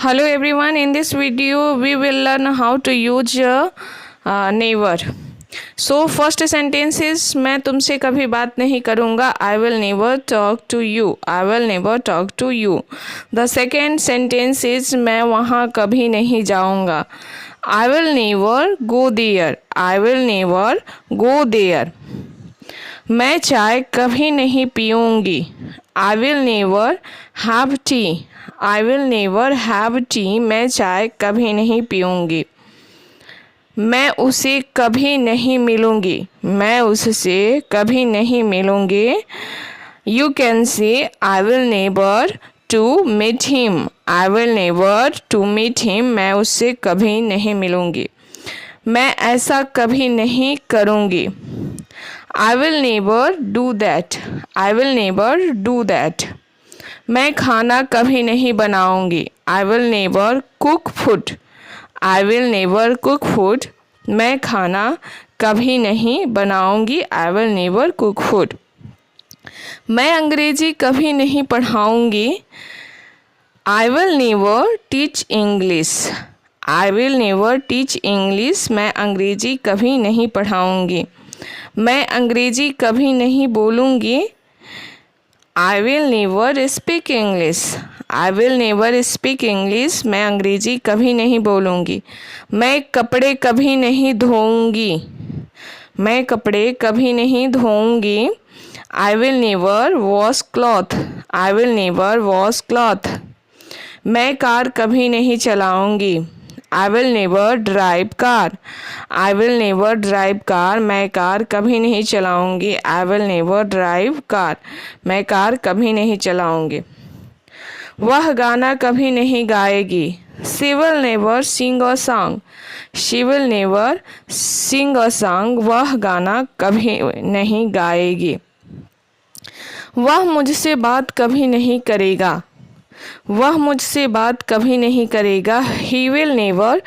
Hello everyone, in this video we will learn how to use never. So first sentence is मैं तुमसे कभी बात नहीं करूँगा. I will never talk to you. I will never talk to you. The second sentence is मैं वहाँ कभी नहीं जाऊँगा. I will never go there. I will never go there. मैं चाय कभी नहीं पीऊँगी. I will never have tea. I will never have tea. मैं चाय कभी नहीं पीऊँगी. मैं उसे कभी नहीं मिलूँगी. मैं उससे कभी नहीं मिलूँगी. You can say I will never to meet him. I will never to meet him. मैं उससे कभी नहीं मिलूँगी. मैं ऐसा कभी नहीं करूँगी. I will never do that. I will never do that. मैं खाना कभी नहीं बनाऊँगी. I will never cook food. I will never cook food. मैं खाना कभी नहीं बनाऊँगी. I will never cook food. मैं अंग्रेजी कभी नहीं पढ़ाऊँगी. I will never teach English. I will never teach English. मैं अंग्रेजी कभी नहीं पढ़ाऊँगी. मैं अंग्रेजी कभी नहीं बोलूँगी. I will never speak English. I will never speak English. मैं अंग्रेजी कभी नहीं बोलूँगी. मैं कपड़े कभी नहीं धोऊँगी. मैं कपड़े कभी नहीं धोऊँगी. I will never wash cloth. I will never wash cloth. मैं कार कभी नहीं चलाऊँगी. I will never drive car. I will never drive car. मैं कार कभी नहीं चलाऊँगी. I will never drive car. मैं कार कभी नहीं चलाऊँगी. वह गाना कभी नहीं गाएगी. She will never sing a song. She will never sing a song. वह गाना कभी नहीं गाएगी. वह मुझसे बात कभी नहीं करेगा. वह मुझसे बात कभी नहीं करेगा. He will never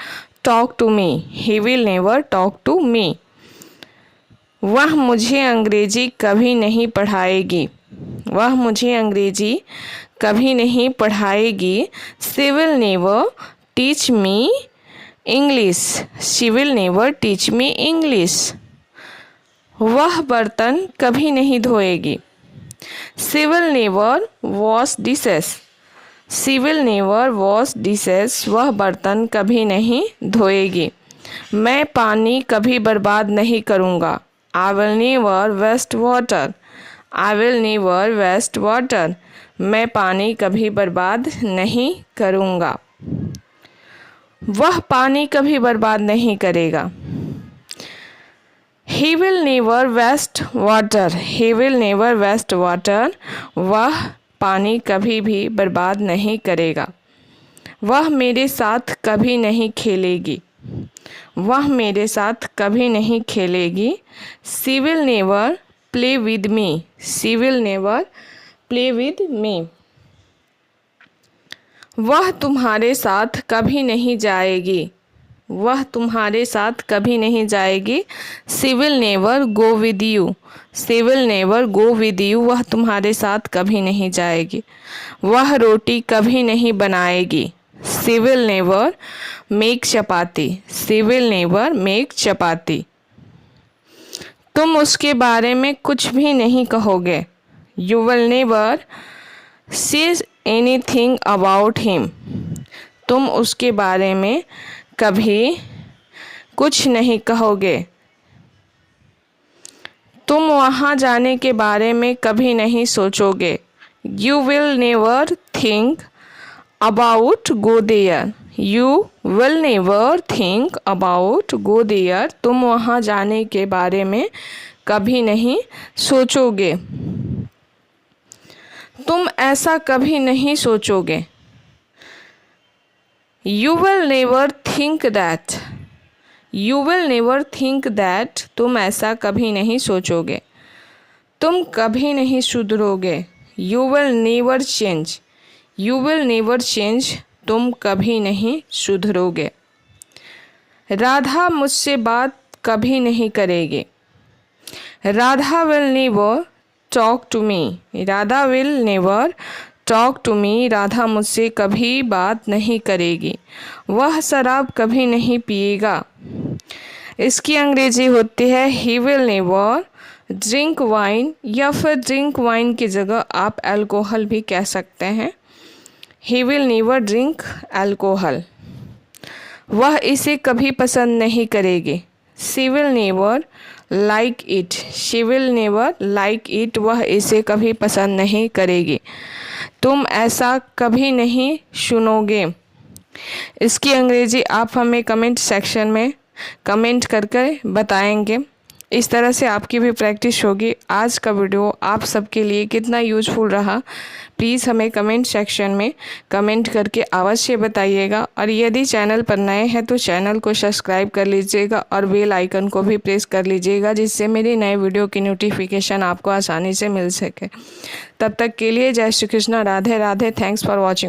talk to me. He will never talk to me. वह मुझे अंग्रेजी कभी नहीं पढ़ाएगी. वह मुझे अंग्रेजी कभी नहीं पढ़ाएगी. She will never teach me English. She will never teach me English. वह बर्तन कभी नहीं धोएगी. She will never wash dishes. She will never wash dishes. वह बर्तन कभी नहीं धोएगी. मैं पानी कभी बर्बाद नहीं करूँगा. I will never waste water. I will never waste water. मैं पानी कभी बर्बाद नहीं करूँगा. वह पानी कभी बर्बाद नहीं करेगा. He will never waste water. He will never waste water. वह पानी कभी भी बर्बाद नहीं करेगा. वह मेरे साथ कभी नहीं खेलेगी. वह मेरे साथ कभी नहीं खेलेगी. She will never play with me. She will never play with me. वह तुम्हारे साथ कभी नहीं जाएगी. वह तुम्हारे साथ कभी नहीं जाएगी. She will never go with you. She will never go with you. वह तुम्हारे साथ कभी नहीं जाएगी. वह रोटी कभी नहीं बनाएगी. She will never make chapati. She will never make चपाती. तुम उसके बारे में कुछ भी नहीं कहोगे. You will never say anything about him. तुम उसके बारे में कभी कुछ नहीं कहोगे. तुम वहाँ जाने के बारे में कभी नहीं सोचोगे. You will never think about go there. You will never think about go there. तुम वहाँ जाने के बारे में कभी नहीं सोचोगे. तुम ऐसा कभी नहीं सोचोगे. You will never think that. You will never think that. तुम ऐसा कभी नहीं सोचोगे. तुम कभी नहीं सुधरोगे. You will never change. You will never change. तुम कभी नहीं सुधरोगे. राधा मुझसे बात कभी नहीं करेगी. Radha will never talk to me. Radha will never talk to me, Radha मुझसे कभी बात नहीं करेगी। वह शराब कभी नहीं पिएगा। इसकी अंग्रेजी होती है he will never drink wine, या फिर ड्रिंक वाइन की जगह आप अल्कोहल भी कह सकते हैं। He will never drink alcohol. वह इसे कभी पसंद नहीं करेगी। She will never like it. She will never like it. वह इसे कभी पसंद नहीं करेगी। तुम ऐसा कभी नहीं सुनोगे। इसकी अंग्रेजी आप हमें कमेंट सेक्शन में कमेंट करके बताएंगे। इस तरह से आपकी भी प्रैक्टिस होगी। आज का वीडियो आप सबके लिए कितना यूजफुल रहा, प्लीज़ हमें कमेंट सेक्शन में कमेंट करके अवश्य बताइएगा। और यदि चैनल पर नए हैं तो चैनल को सब्सक्राइब कर लीजिएगा और बेल आइकन को भी प्रेस कर लीजिएगा, जिससे मेरे नए वीडियो की नोटिफिकेशन आपको आसानी से मिल सके। तब तक के लिए जय Shri Krishna, Radhe Radhe. Thanks for watching.